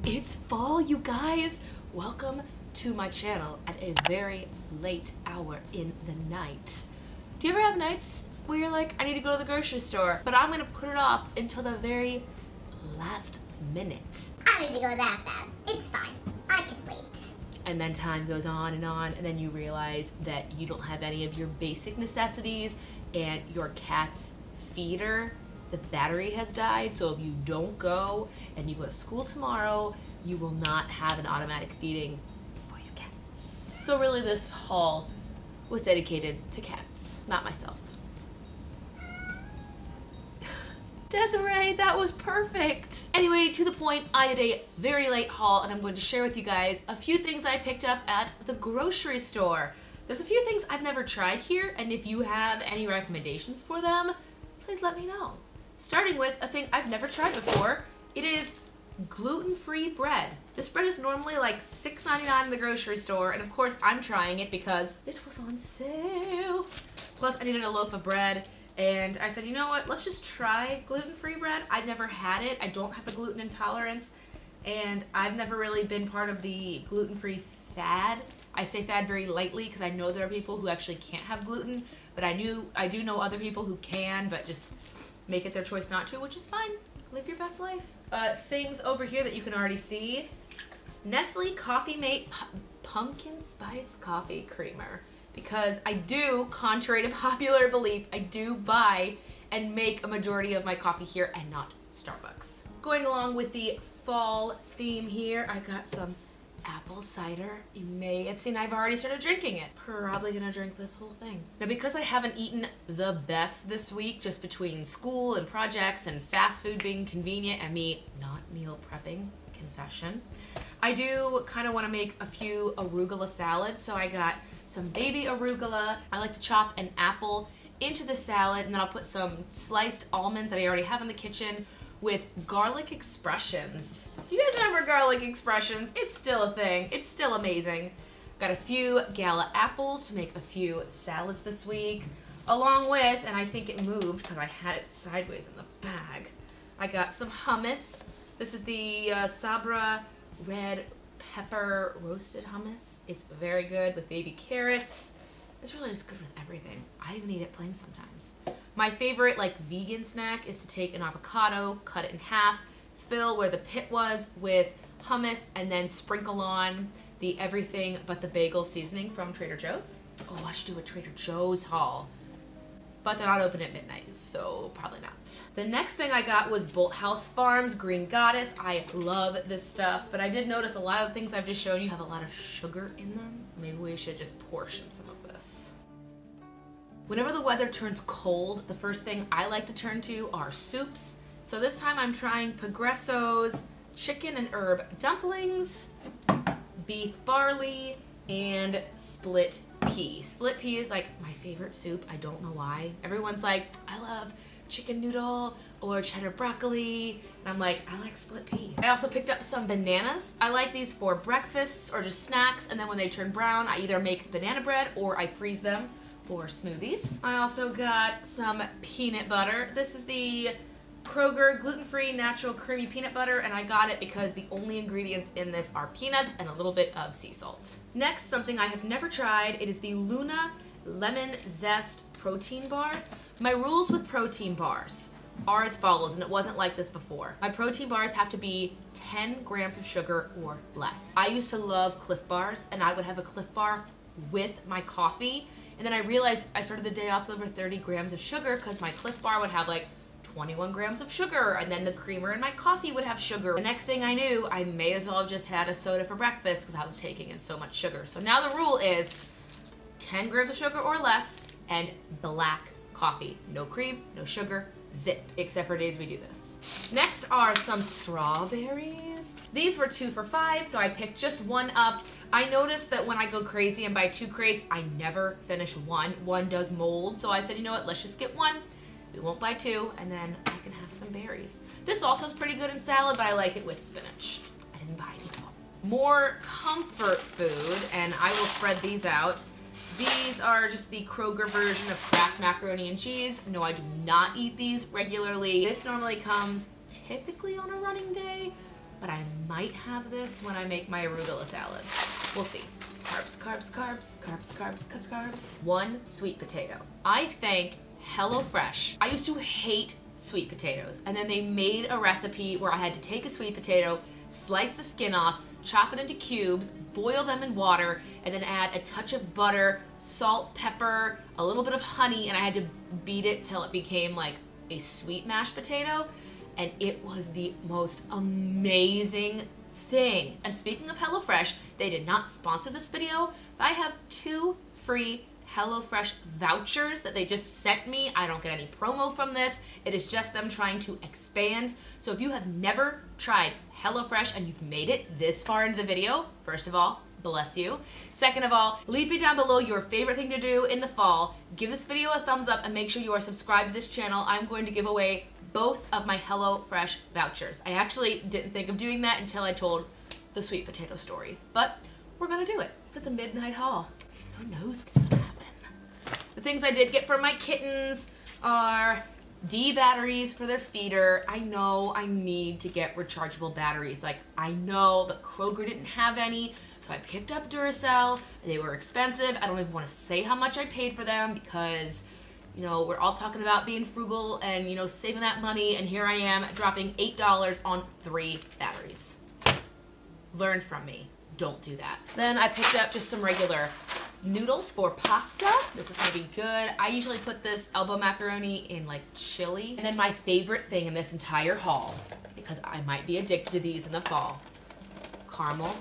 It's fall, you guys. Welcome to my channel at a very late hour in the night. Do you ever have nights where you're like, I need to go to the grocery store, but I'm gonna put it off until the very last minute? I don't need to go that fast. It's fine. I can wait. And then time goes on, and then you realize that you don't have any of your basic necessities, and your cat's feeder, the battery has died, so if you don't go and you go to school tomorrow, you will not have an automatic feeding for your cats. So really this haul was dedicated to cats, not myself. Desiree, that was perfect. Anyway, to the point, I did a very late haul, and I'm going to share with you guys a few things I picked up at the grocery store. There's a few things I've never tried here, and if you have any recommendations for them, please let me know. Starting with a thing I've never tried before. It is gluten-free bread. This bread is normally like $6.99 in the grocery store, and of course I'm trying it because it was on sale. Plus I needed a loaf of bread, and I said, you know what, let's just try gluten-free bread. I've never had it. I don't have a gluten intolerance, and I've never really been part of the gluten-free fad. I say fad very lightly because I know there are people who actually can't have gluten, but I do know other people who can, but just make it their choice not to, which is fine. Live your best life. Things over here that you can already see. Nestle Coffee Mate Pumpkin Spice Coffee Creamer. Because I do, contrary to popular belief, I do buy and make a majority of my coffee here and not Starbucks. Going along with the fall theme here, I got some apple cider. You may have seen I've already started drinking it. Probably gonna drink this whole thing. Now because I haven't eaten the best this week, just between school and projects and fast food being convenient and me not meal prepping, confession, I do kind of want to make a few arugula salads. So I got some baby arugula. I like to chop an apple into the salad, and then I'll put some sliced almonds that I already have in the kitchen with garlic expressions. Do you guys remember garlic expressions? It's still a thing. It's still amazing. Got a few gala apples to make a few salads this week, along with, and I think it moved because I had it sideways in the bag, I got some hummus. This is the Sabra red pepper roasted hummus. It's very good with baby carrots. It's really just good with everything. I even eat it plain sometimes. My favorite like vegan snack is to take an avocado, cut it in half, fill where the pit was with hummus, and then sprinkle on the everything but the bagel seasoning from Trader Joe's. Oh, I should do a Trader Joe's haul. But they're not open at midnight, so probably not. The next thing I got was Bolthouse Farms Green Goddess. I love this stuff, but I did notice a lot of the things I've just shown you have a lot of sugar in them. Maybe we should just portion some of this. Whenever the weather turns cold, the first thing I like to turn to are soups. So this time I'm trying Progresso's chicken and herb dumplings, beef barley, and split pea. Split pea is like my favorite soup. I don't know why. Everyone's like, I love chicken noodle or cheddar broccoli. And I'm like, I like split pea. I also picked up some bananas. I like these for breakfasts or just snacks. And then when they turn brown, I either make banana bread or I freeze them for smoothies. I also got some peanut butter. This is the Kroger gluten-free natural creamy peanut butter, and I got it because the only ingredients in this are peanuts and a little bit of sea salt. Next, something I have never tried, it is the Luna Lemon Zest Protein Bar. My rules with protein bars are as follows, and it wasn't like this before. My protein bars have to be 10 grams of sugar or less. I used to love Cliff Bars, and I would have a Cliff Bar with my coffee, and then I realized I started the day off with over 30 grams of sugar because my Cliff Bar would have like 21 grams of sugar, and then the creamer in my coffee would have sugar. The next thing I knew, I may as well have just had a soda for breakfast because I was taking in so much sugar. So now the rule is 10 grams of sugar or less and black coffee. No cream, no sugar, zip, except for days we do this. Next are some strawberries. These were 2 for $5, so I picked just one up. I noticed that when I go crazy and buy 2 crates, I never finish one. One does mold, so I said, you know what, let's just get one. We won't buy 2, and then I can have some berries. This also is pretty good in salad, but I like it with spinach. I didn't buy any of them. More comfort food, and I will spread these out. These are just the Kroger version of Kraft macaroni and cheese. No, I do not eat these regularly. This normally comes typically on a running day, but I might have this when I make my arugula salads. We'll see. Carbs, carbs, carbs, carbs, carbs, carbs, carbs. 1 sweet potato. I think HelloFresh. I used to hate sweet potatoes, and then they made a recipe where I had to take a sweet potato, slice the skin off, chop it into cubes, boil them in water, and then add a touch of butter, salt, pepper, a little bit of honey, and I had to beat it till it became like a sweet mashed potato, and it was the most amazing thing. And speaking of HelloFresh, they did not sponsor this video, but I have 2 free HelloFresh vouchers that they just sent me. I don't get any promo from this. It is just them trying to expand. So if you have never tried HelloFresh and you've made it this far into the video, first of all, bless you. Second of all, leave me down below your favorite thing to do in the fall. Give this video a thumbs up and make sure you are subscribed to this channel. I'm going to give away both of my HelloFresh vouchers. I actually didn't think of doing that until I told the sweet potato story, but we're gonna do it. So it's a midnight haul. Who knows what's gonna happen? The things I did get for my kittens are D batteries for their feeder. I know I need to get rechargeable batteries. Like, I know that Kroger didn't have any, so I picked up Duracell. They were expensive. I don't even want to say how much I paid for them because, you know, we're all talking about being frugal and, you know, saving that money, and here I am dropping $8 on 3 batteries. Learn from me. Don't do that. Then I picked up just some regular noodles for pasta. This is gonna be good. I usually put this elbow macaroni in like chili. And then my favorite thing in this entire haul, because I might be addicted to these in the fall, caramel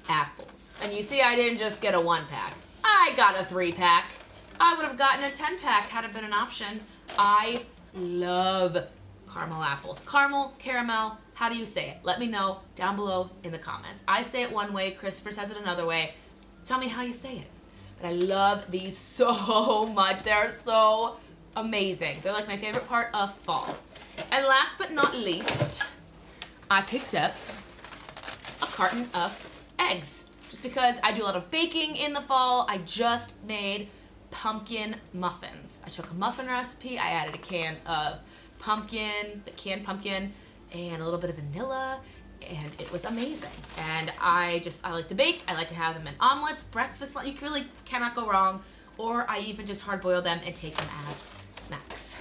apples. And you see I didn't just get a 1-pack. I got a 3-pack. I would have gotten a 10-pack had it been an option. I love caramel apples. Caramel, caramel, how do you say it? Let me know down below in the comments. I say it one way, Christopher says it another way. Tell me how you say it. But I love these so much. They're so amazing. They're like my favorite part of fall. And last but not least, I picked up a carton of eggs. Just because I do a lot of baking in the fall, I just made pumpkin muffins. I took a muffin recipe, I added a can of pumpkin, the canned pumpkin, and a little bit of vanilla, and it was amazing. And I like to bake. I like to have them in omelets, breakfast, you really cannot go wrong. Or I even just hard boil them and take them as snacks.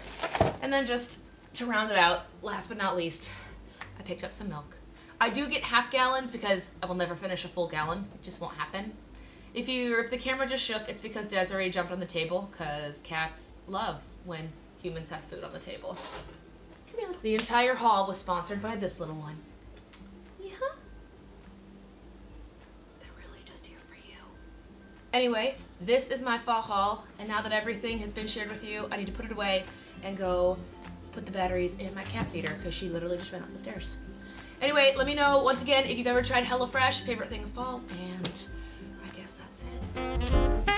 And then just to round it out, last but not least, I picked up some milk. I do get half gallons because I will never finish a full gallon. It just won't happen. If the camera just shook, it's because Desiree jumped on the table, because cats love when humans have food on the table. Come here. The entire haul was sponsored by this little one. Yeah. They're really just here for you. Anyway, this is my fall haul, and now that everything has been shared with you, I need to put it away and go put the batteries in my cat feeder, because she literally just ran up the stairs. Anyway, let me know, once again, if you've ever tried HelloFresh, favorite thing of fall, and I guess that's it.